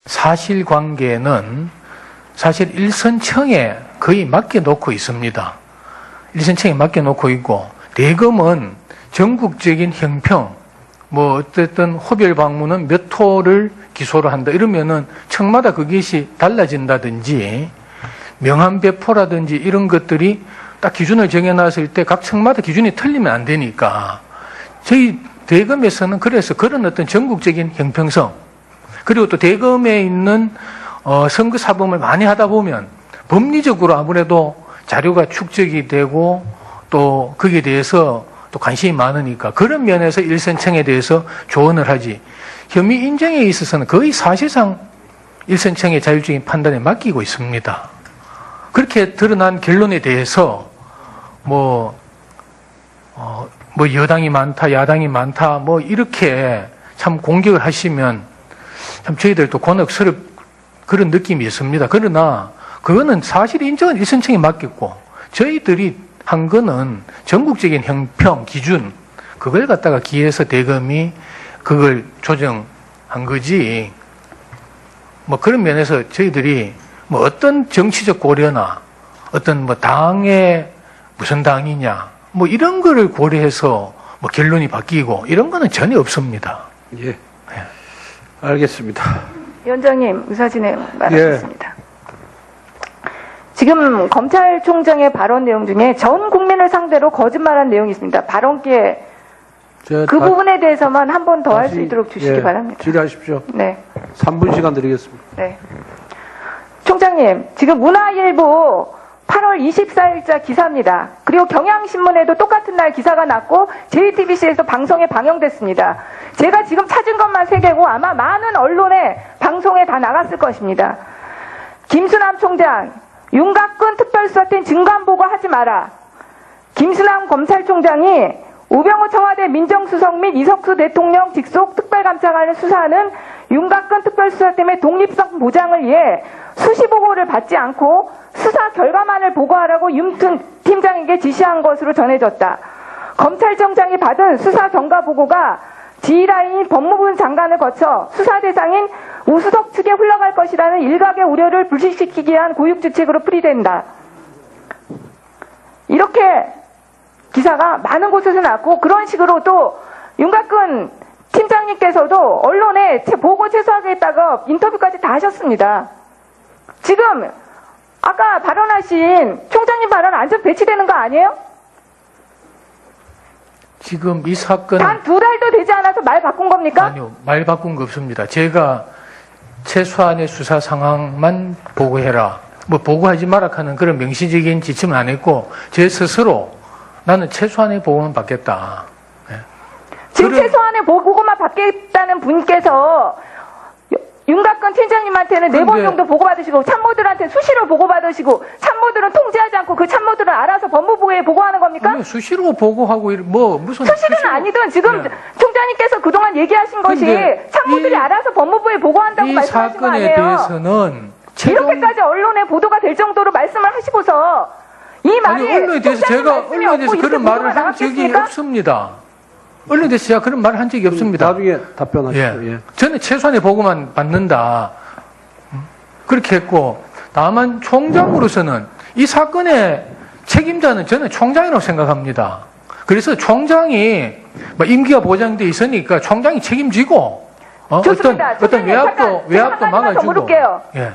사실관계는 사실 일선청에 거의 맡겨놓고 있습니다. 일선청에 맡겨놓고 있고, 대검은 전국적인 형평, 뭐 어쨌든 호별 방문은 몇 호를 기소를 한다 이러면은 청마다 그것이 달라진다든지 명함 배포라든지 이런 것들이 딱 기준을 정해놨을 때 각 청마다 기준이 틀리면 안 되니까 저희 대검에서는 그래서 그런 어떤 전국적인 형평성, 그리고 또 대검에 있는 선거 사범을 많이 하다 보면 법리적으로 아무래도 자료가 축적이 되고 또 거기에 대해서 또 관심이 많으니까 그런 면에서 일선청에 대해서 조언을 하지, 혐의 인정에 있어서는 거의 사실상 일선청의 자율적인 판단에 맡기고 있습니다. 그렇게 드러난 결론에 대해서 뭐 여당이 많다, 야당이 많다, 뭐 이렇게 참 공격을 하시면 참 저희들도 곤혹스럽 그런 느낌이 있습니다. 그러나 그거는 사실 인정은 일선청에 맡겼고 저희들이 한 거는 전국적인 형평 기준 그걸 갖다가 기해서 대검이 그걸 조정한 거지. 뭐 그런 면에서 저희들이 뭐 어떤 정치적 고려나 어떤 뭐 당의 무슨 당이냐 뭐 이런 거를 고려해서 뭐 결론이 바뀌고 이런 거는 전혀 없습니다. 예. 알겠습니다. 위원장님, 의사진행 말하겠습니다. 예. 지금 검찰총장의 발언 내용 중에 전 국민을 상대로 거짓말한 내용이 있습니다. 발언기에 그 부분에 대해서만 한 번 더 할 수 있도록 주시기 바랍니다. 질의하십시오. 네. 3분 시간 드리겠습니다. 네. 총장님, 지금 문화일보 8월 24일자 기사입니다. 그리고 경향신문에도 똑같은 날 기사가 났고 JTBC에서 방송에 방영됐습니다. 제가 지금 찾은 것만 3개고 아마 많은 언론의 방송에 다 나갔을 것입니다. 김수남 총장, 윤곽근 특별수사팀 증감보고 하지 마라. 김수남 검찰총장이 우병우 청와대 민정수석 및 이석수 대통령 직속 특별감찰관을 수사하는 윤곽근 특별수사팀의 독립성 보장을 위해 수시보고를 받지 않고 수사 결과만을 보고하라고 윤 팀장에게 지시한 것으로 전해졌다. 검찰청장이 받은 수사 경과보고가 지휘라인인 법무부 장관을 거쳐 수사 대상인 우수석 측에 흘러갈 것이라는 일각의 우려를 불식시키기 위한 고육주책으로 풀이된다. 이렇게 기사가 많은 곳에서 났고 그런 식으로 또 윤곽근 팀장님께서도 언론에 보고 최소화하겠다고 인터뷰까지 다 하셨습니다. 지금 아까 발언하신 총장님 발언 완전 배치되는 거 아니에요? 지금 이 사건 단 2달도 되지 않아서 말 바꾼 겁니까? 아니요, 말 바꾼 거 없습니다. 제가 최소한의 수사 상황만 보고해라, 뭐 보고하지 마라 하는 그런 명시적인 지침은 안 했고 제 스스로 나는 최소한의 보고만 받겠다. 네. 지금 최소한의 보고만 받겠다는 분께서 윤곽근 팀장님한테는 4번 정도 보고받으시고 참모들한테 수시로 보고받으시고 참모들은 통지하지 않고 그 참모들은 알아서 법무부에 보고하는 겁니까? 아니요, 수시로 보고하고 뭐 무슨 수시는 수시로... 아니든 지금 네. 총장님께서 그동안 얘기하신 것이 참모들이 알아서 법무부에 보고한다고 말씀하신 거 아니에요? 이 사건에 대해서는 이렇게까지 언론에 보도가 될 정도로 말씀을 하시고서 이 말이 아니, 언론에 대해서 제가 언론에 대해서 그런 말을 한 적이 없습니다. 언론에 대해서 제가 그런 말을 한 적이 없습니다. 나중에 답변하시죠. 예. 예. 저는 최소한의 보고만 받는다. 그렇게 했고, 다만 총장으로서는 이 사건의 책임자는 저는 총장이라고 생각합니다. 그래서 총장이 임기가 보장돼 있으니까 총장이 책임지고 어떤 외압도 막아주고. 예.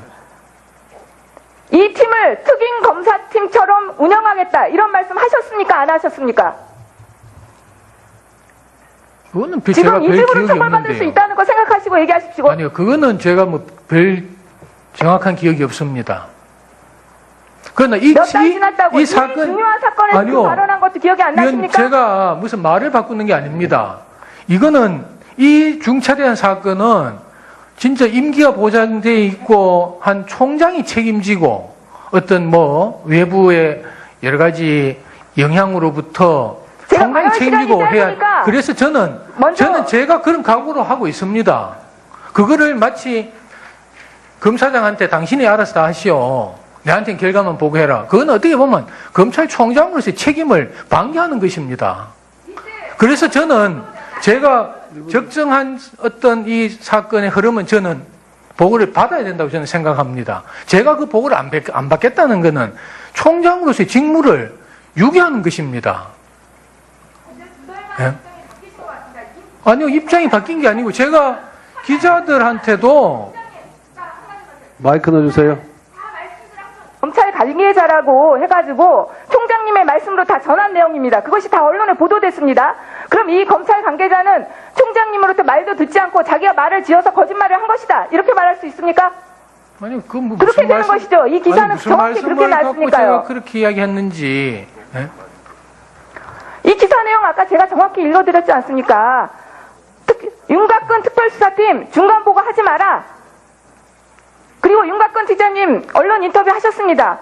이 팀을 특임 검사팀처럼 운영하겠다 이런 말씀 하셨습니까? 안 하셨습니까? 그거는 지금 이 식으로 처벌받을 수 있다는 거 생각하시고 얘기하십시오. 아니요, 그거는 제가 뭐 별 정확한 기억이 없습니다. 그러나 이 사건 중요한 사건에서 발언한 것도 기억이 안 나십니까? 제가 무슨 말을 바꾸는 게 아닙니다. 이거는 이 중차대한 사건은 진짜 임기가 보장돼 있고 한 총장이 책임지고 어떤 뭐 외부의 여러 가지 영향으로부터 총장이 책임지고 해야. 그래서 저는 제가 그런 각오로 하고 있습니다. 그거를 마치 검사장한테 당신이 알아서 다 하시오, 내한테는 결과만 보고해라. 그건 어떻게 보면 검찰총장으로서의 책임을 방기하는 것입니다. 그래서 저는 제가 적정한 어떤 이 사건의 흐름은 저는 보고를 받아야 된다고 저는 생각합니다. 제가 그 보고를 안 받겠다는 것은 총장으로서의 직무를 유기하는 것입니다. 예? 아니요, 입장이 바뀐 게 아니고 제가 기자들한테도 마이크 넣어주세요. 검찰 관계자라고 해가지고 총장님의 말씀으로 다 전한 내용입니다. 그것이 다 언론에 보도됐습니다. 그럼 이 검찰 관계자는 총장님으로부터 말도 듣지 않고 자기가 말을 지어서 거짓말을 한 것이다. 이렇게 말할 수 있습니까? 아니, 그 뭐 그렇게 되는 것이죠. 이 기사는 정확히 그렇게 제가 나왔으니까요. 그렇게 이야기했는지. 예? 이 기사 내용 아까 제가 정확히 읽어드렸지 않습니까? 윤곽근 특별수사팀 중간보고 하지 마라. 그리고 윤곽근 기자님 언론 인터뷰 하셨습니다.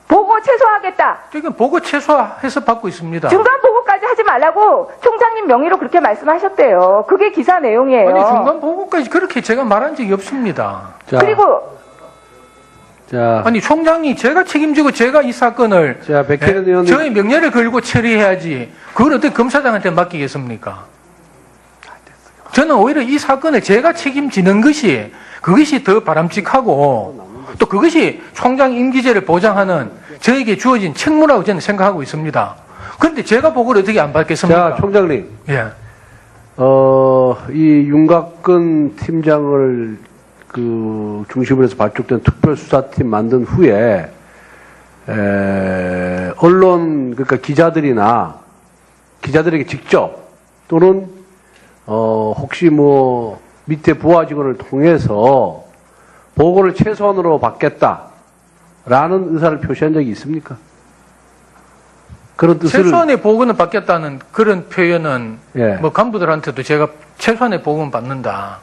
보고 최소화하겠다. 지금 보고 최소화해서 받고 있습니다. 중간 보고까지 하지 말라고 총장님 명의로 그렇게 말씀하셨대요. 그게 기사 내용이에요. 아니, 중간 보고까지 그렇게 제가 말한 적이 없습니다. 자, 그리고 자, 아니, 총장이 제가 책임지고 제가 이 사건을 자, 백혜련 예? 의원님. 저의 명예를 걸고 처리해야지. 그걸 어떻게 검사장한테 맡기겠습니까? 저는 오히려 이 사건을 제가 책임지는 그것이 더 바람직하고 또 그것이 총장 임기제를 보장하는 저에게 주어진 책무라고 저는 생각하고 있습니다. 그런데 제가 보고를 어떻게 안 받겠습니까? 자, 총장님. 예. 이 윤곽근 팀장을 그 중심으로 해서 발족된 특별수사팀 만든 후에, 언론, 그러니까 기자들에게 직접 또는, 혹시 뭐, 밑에 부하 직원을 통해서 보고를 최소한으로 받겠다라는 의사를 표시한 적이 있습니까? 그런 뜻을. 최소한의 보고는 받겠다는 그런 표현은 예. 뭐 간부들한테도 제가 최소한의 보고는 받는다.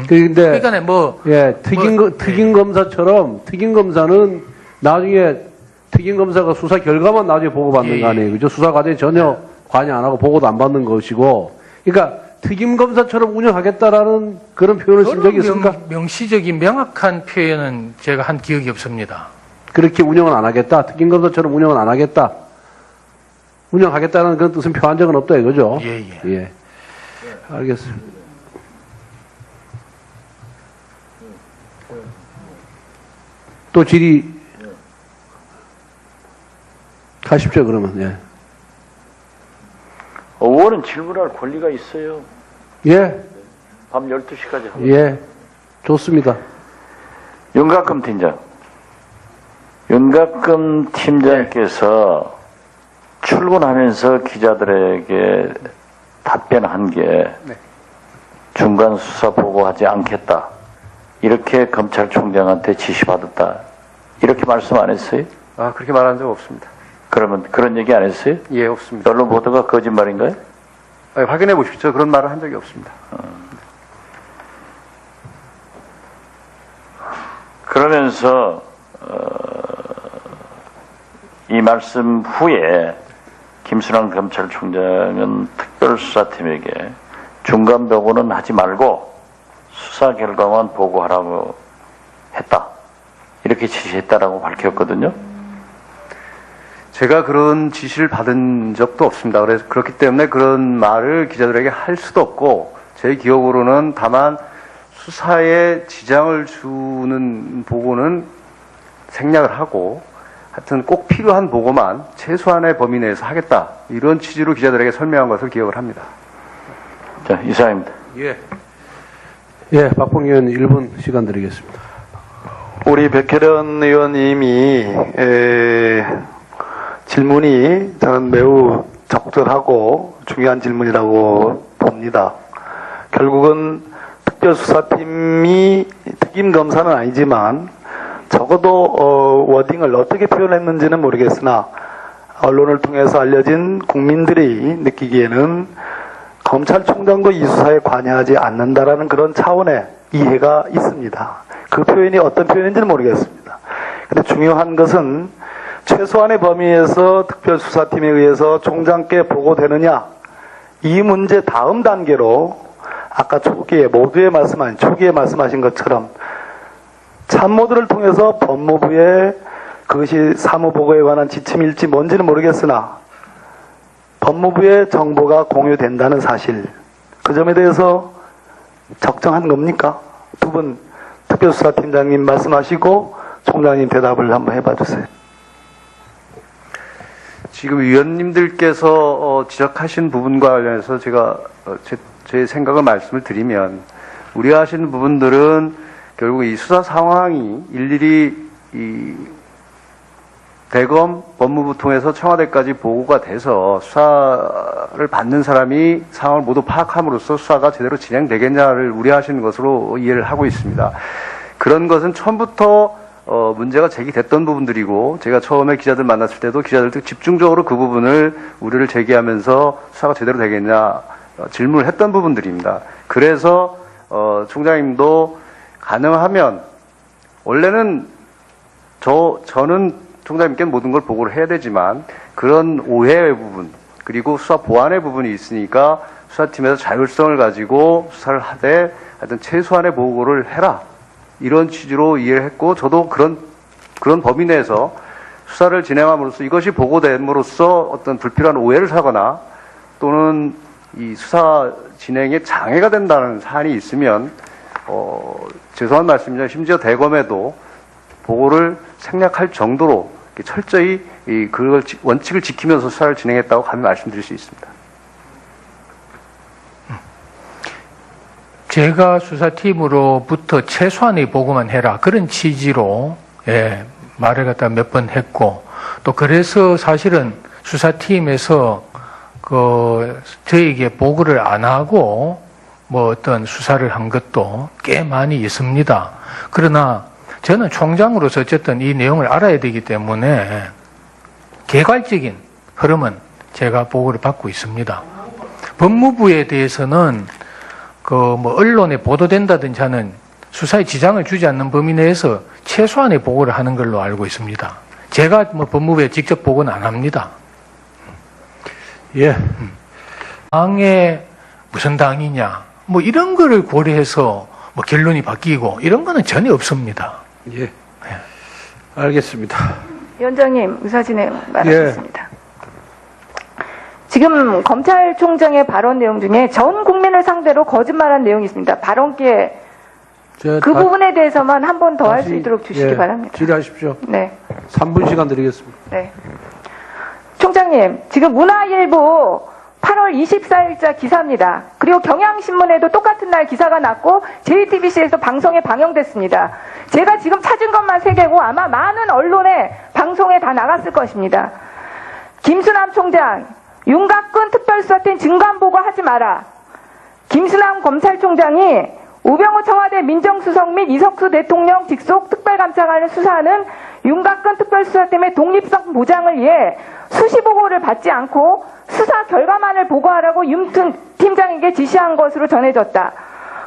근데 그러니까 뭐 예, 특임 검사처럼 특임 검사는 나중에 특임 검사가 수사 결과만 나중에 보고받는 예, 거 아니에요. 그죠? 수사 과정에 전혀 관여 안 하고 보고도 안 받는 것이고. 그러니까 특임 검사처럼 운영하겠다라는 그런 표현을 쓴 적이 있습니까? 명시적인 명확한 표현은 제가 한 기억이 없습니다. 그렇게 운영은 안 하겠다. 특임 검사처럼 운영은 안 하겠다. 운영하겠다는 그런 뜻은 표한 적은 없다 이거죠? 예. 예. 알겠습니다. 또 질의 가십시오 그러면. 예. 의원은 질문할 권리가 있어요. 예. 밤 12시까지 하고. 예. 좋습니다. 윤곽금 팀장. 윤곽금 팀장께서 출근하면서 기자들에게 답변한 게 중간 수사 보고하지 않겠다. 이렇게 검찰총장한테 지시받았다. 이렇게 말씀 안 했어요? 아, 그렇게 말한 적 없습니다. 그러면 그런 얘기 안 했어요? 예, 없습니다. 언론 보도가 거짓말인가요? 아니, 확인해 보십시오. 그런 말을 한 적이 없습니다. 그러면서 이 말씀 후에 김순환 검찰총장은 특별수사팀에게 중간 보고는 하지 말고 수사 결과만 보고하라고 했다. 이렇게 지시했다라고 밝혔거든요. 제가 그런 지시를 받은 적도 없습니다. 그래서 그렇기 때문에 그런 말을 기자들에게 할 수도 없고, 제 기억으로는 다만 수사에 지장을 주는 보고는 생략을 하고, 하여튼 꼭 필요한 보고만 최소한의 범위 내에서 하겠다. 이런 취지로 기자들에게 설명한 것을 기억을 합니다. 자, 이상입니다. 예. 예, 박봉 의원 1분 시간 드리겠습니다. 우리 백혜련 의원님이 질문이 저는 매우 적절하고 중요한 질문이라고 봅니다. 결국은 특별수사팀이 특임검사는 아니지만 적어도 워딩을 어떻게 표현했는지는 모르겠으나 언론을 통해서 알려진 국민들이 느끼기에는 검찰총장도 이 수사에 관여하지 않는다라는 그런 차원의 이해가 있습니다. 그 표현이 어떤 표현인지는 모르겠습니다. 근데 중요한 것은 최소한의 범위에서 특별수사팀에 의해서 총장께 보고되느냐, 이 문제 다음 단계로 아까 초기에 말씀하신 것처럼 참모들을 통해서 법무부에 그것이 사무보고에 관한 지침일지 뭔지는 모르겠으나 법무부에 정보가 공유된다는 사실, 그 점에 대해서 적정한 겁니까? 두 분 특별수사팀장님 말씀하시고 총장님 대답을 한번 해봐 주세요. 지금 위원님들께서 지적하신 부분과 관련해서 제가 제 생각을 말씀을 드리면, 우려하시는 부분들은 결국 이 수사 상황이 일일이 이 대검 법무부 통해서 청와대까지 보고가 돼서 수사를 받는 사람이 상황을 모두 파악함으로써 수사가 제대로 진행되겠냐를 우려하시는 것으로 이해를 하고 있습니다. 그런 것은 처음부터 문제가 제기됐던 부분들이고, 제가 처음에 기자들 만났을 때도 기자들도 집중적으로 그 부분을 우려를 제기하면서 수사가 제대로 되겠냐 질문을 했던 부분들입니다. 그래서 총장님도 가능하면, 원래는 저는 총장님께 모든 걸 보고를 해야 되지만, 그런 오해의 부분 그리고 수사 보완의 부분이 있으니까 수사팀에서 자율성을 가지고 수사를 하되 하여튼 최소한의 보고를 해라, 이런 취지로 이해를 했고, 저도 그런 범위 내에서 수사를 진행함으로써 이것이 보고됨으로써 어떤 불필요한 오해를 사거나 또는 이 수사 진행에 장애가 된다는 사안이 있으면 죄송한 말씀이지만 심지어 대검에도 보고를 생략할 정도로 철저히 그걸 원칙을 지키면서 수사를 진행했다고 감히 말씀드릴 수 있습니다. 제가 수사팀으로부터 최소한의 보고만 해라, 그런 취지로 말을 갖다 몇 번 했고, 또 그래서 사실은 수사팀에서 저에게 보고를 안 하고 뭐 어떤 수사를 한 것도 꽤 많이 있습니다. 그러나 저는 총장으로서 어쨌든 이 내용을 알아야 되기 때문에 개괄적인 흐름은 제가 보고를 받고 있습니다. 법무부에 대해서는 언론에 보도된다든지 하는 수사에 지장을 주지 않는 범위 내에서 최소한의 보고를 하는 걸로 알고 있습니다. 제가 법무부에 직접 보고는 안 합니다. 예. 당에 무슨 당이냐, 이런 거를 고려해서 결론이 바뀌고 이런 거는 전혀 없습니다. 예. 알겠습니다. 위원장님, 의사진행 말하겠습니다. 지금 검찰총장의 발언 내용 중에 전 국민을 상대로 거짓말한 내용이 있습니다. 발언기에 그 부분에 대해서만 한 번 더 할 수 있도록 주시기 바랍니다. 질의하십시오. 네. 3분 시간 드리겠습니다. 네. 총장님, 지금 문화일보 8월 24일자 기사입니다. 그리고 경향신문에도 똑같은 날 기사가 났고 JTBC에서 방송에 방영됐습니다. 제가 지금 찾은 것만 3개고 아마 많은 언론에 방송에 다 나갔을 것입니다. 김수남 총장, 윤곽근 특별수사팀 증감보고 하지 마라. 김수남 검찰총장이 우병우 청와대 민정수석 및 이석수 대통령 직속 특별감찰관을 수사하는 윤곽근 특별수사팀의 독립성 보장을 위해 수시보고를 받지 않고 수사 결과만을 보고하라고 윤 팀장에게 지시한 것으로 전해졌다.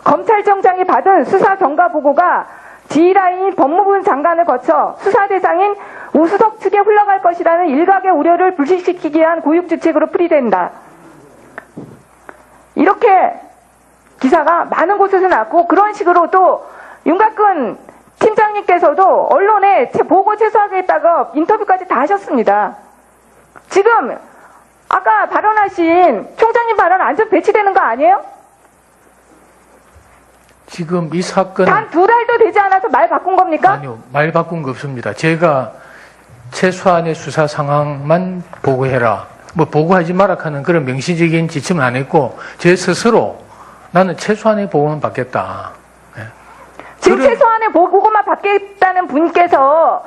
검찰청장이 받은 수사 경과 보고가 지휘라인 법무부 장관을 거쳐 수사 대상인 우수석 측에 흘러갈 것이라는 일각의 우려를 불식시키기 위한 고육지책으로 풀이된다. 이렇게 기사가 많은 곳에서 났고, 그런 식으로 또 윤곽근 팀장님께서도 언론에 보고 최소화하겠다고 인터뷰까지 다 하셨습니다. 지금 아까 발언하신 총장님 발언 안전 배치되는 거 아니에요? 지금 이 사건은 단 2달도 되지 않아서 말 바꾼 겁니까? 아니요, 말 바꾼 거 없습니다. 제가 최소한의 수사 상황만 보고해라, 보고하지 마라 하는 그런 명시적인 지침은 안 했고, 제 스스로 나는 최소한의 보고만 받겠다. 지금 최소한의 보고만 받겠다는 분께서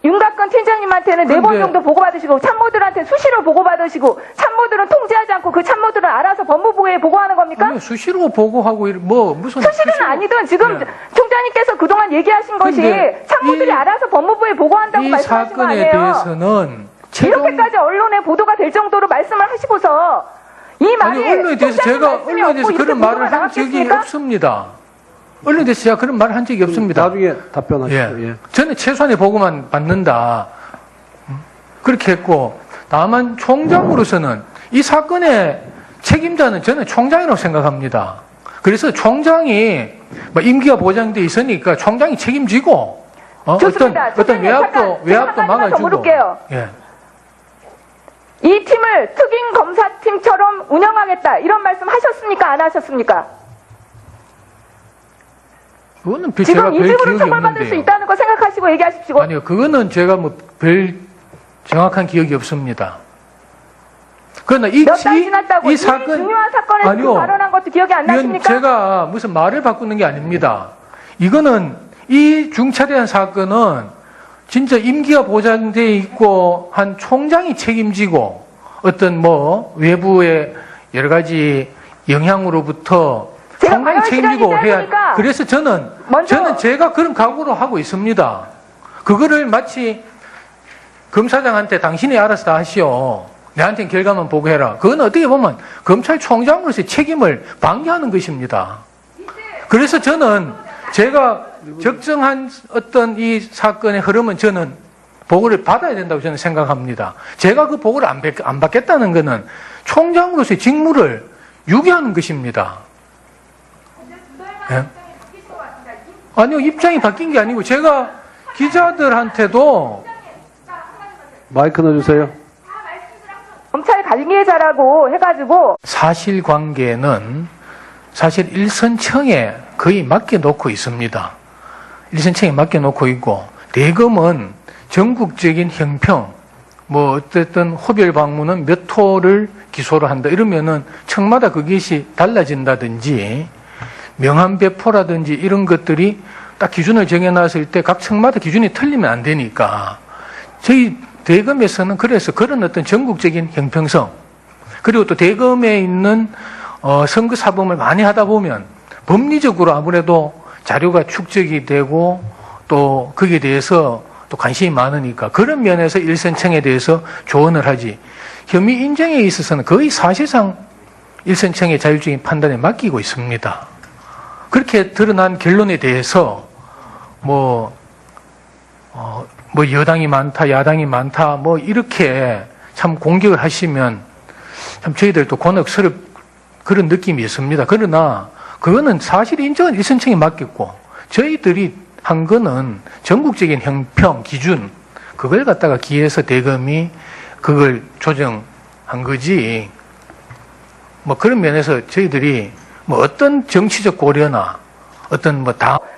윤곽근 팀장님한테는 4번 정도 보고받으시고, 참모들한테 수시로 보고받으시고, 참모들은 통제하지 않고 그 참모들은 알아서 법무부에 보고하는 겁니까? 아니, 수시로 보고하고 무슨 수시는 아니든 지금 총장님께서 그동안 얘기하신 것이 참모들이 알아서 법무부에 보고한다고 이 말씀하신 거 사건에 아니에요? 대해서는 이렇게까지 언론에 보도가 될 정도로 말씀을 하시고서 이 말이 언론에 대해서 제가 언론에 대해서 그런 말을 한 적이 없습니다. 언론에 대해서 제가 그런 말을 한 적이 없습니다. 나중에 답변하시죠. 예. 저는 최소한의 보고만 받는다, 그렇게 했고, 다만 총장으로서는 이 사건의 책임자는 저는 총장이라고 생각합니다. 그래서 총장이 임기가 보장돼 있으니까 총장이 책임지고 좋습니다. 어떤 외압도 막아주고. 물을게요. 예. 이 팀을 특임 검사팀처럼 운영하겠다, 이런 말씀 하셨습니까? 안 하셨습니까? 그거는 제가 지금 이 별 식으로 기억이 처벌받을 수 없는데요. 있다는 거 생각하시고 얘기하십시오. 아니요, 그거는 제가 뭐 별 정확한 기억이 없습니다. 그러나 몇 달 지났다고 이 중요한 사건에서 아니요. 그 발언한 것도 기억이 안 위원, 나십니까? 제가 무슨 말을 바꾸는 게 아닙니다. 이거는 이 중차대한 사건은 진짜 임기가 보장돼 있고 한 총장이 책임지고 어떤 뭐 외부의 여러 가지 영향으로부터 제가 총장이 발언 책임지고 시간이 해야. 짧으니까 그래서 저는 제가 그런 각오로 하고 있습니다. 그거를 마치 검사장한테 당신이 알아서 다 하시오. 내한테는 결과만 보고해라. 그건 어떻게 보면 검찰총장으로서의 책임을 방기하는 것입니다. 그래서 저는 제가 적정한 어떤 이 사건의 흐름은 저는 보고를 받아야 된다고 저는 생각합니다. 제가 그 보고를 안 받겠다는 것은 총장으로서의 직무를 유기하는 것입니다. 예? 아니요, 입장이 바뀐 게 아니고 제가 기자들한테도 마이크 넣어주세요. 검찰 관계자라고 해가지고 사실관계는 사실 일선청에 거의 맡겨놓고 있습니다. 일선청에 맡겨놓고 있고 대검은 전국적인 형평, 뭐 어쨌든 호별 방문은 몇 호를 기소를 한다 이러면은 청마다 그것이 달라진다든지 명함 배포라든지 이런 것들이 딱 기준을 정해놨을 때 각 청마다 기준이 틀리면 안 되니까 저희 대검에서는 그래서 그런 어떤 전국적인 형평성 그리고 또 대검에 있는 선거 사범을 많이 하다 보면 법리적으로 아무래도 자료가 축적이 되고 또 거기에 대해서 또 관심이 많으니까 그런 면에서 일선청에 대해서 조언을 하지 혐의 인정에 있어서는 거의 사실상 일선청의 자율적인 판단에 맡기고 있습니다. 그렇게 드러난 결론에 대해서 뭐 여당이 많다, 야당이 많다, 뭐 이렇게 참 공격을 하시면 참 저희들도 곤혹스럽 그런 느낌이 있습니다. 그러나 그거는 사실 인정은 일선청에 맡겼고 저희들이 한 거는 전국적인 형평, 기준 그걸 갖다가 기해서 대검이 그걸 조정한 거지 뭐 그런 면에서 저희들이 뭐 어떤 정치적 고려나 어떤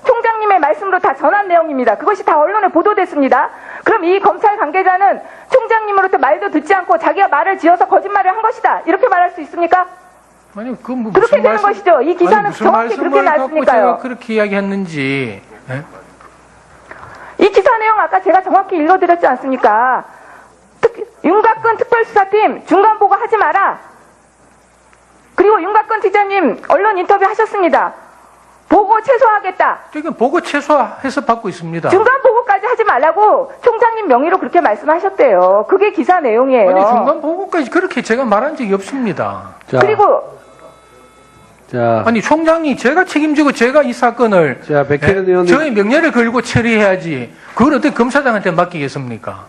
총장님의 말씀으로 다 전한 내용입니다. 그것이 다 언론에 보도됐습니다. 그럼 이 검찰 관계자는 총장님으로부터 말도 듣지 않고 자기가 말을 지어서 거짓말을 한 것이다. 이렇게 말할 수 있습니까? 아니, 뭐 그렇게 되는 것이죠. 이 기사는 정확히 그렇게 나왔으니까요. 제가 그렇게 이야기했는지. 예? 이 기사 내용 아까 제가 정확히 읽어드렸지 않습니까? 윤곽근 특별수사팀 중간 보고 하지 마라. 그리고 윤곽근 기자님 언론 인터뷰 하셨습니다. 보고 최소화하겠다. 지금 보고 최소화해서 받고 있습니다. 중간 보고까지 하지 말라고 총장님 명의로 그렇게 말씀하셨대요. 그게 기사 내용이에요. 아니 중간 보고까지 그렇게 제가 말한 적이 없습니다. 자, 그리고 아니 총장이 제가 책임지고 제가 이 사건을 백혜련 의원님 저의 명예를 걸고 처리해야지 그걸 어떻게 검사장한테 맡기겠습니까?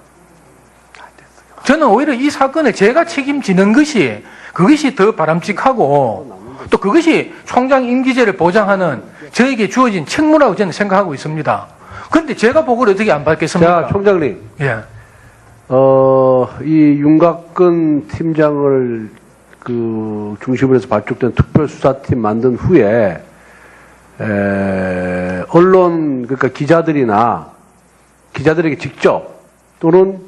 저는 오히려 이 사건을 제가 책임지는 것이 그것이 더 바람직하고 또 그것이 총장 임기제를 보장하는 저에게 주어진 책무라고 저는 생각하고 있습니다. 그런데 제가 보고를 어떻게 안 받겠습니까? 자, 총장님. 예. 이 윤곽근 팀장을 그 중심으로 해서 발족된 특별수사팀 만든 후에 언론 그러니까 기자들에게 직접 또는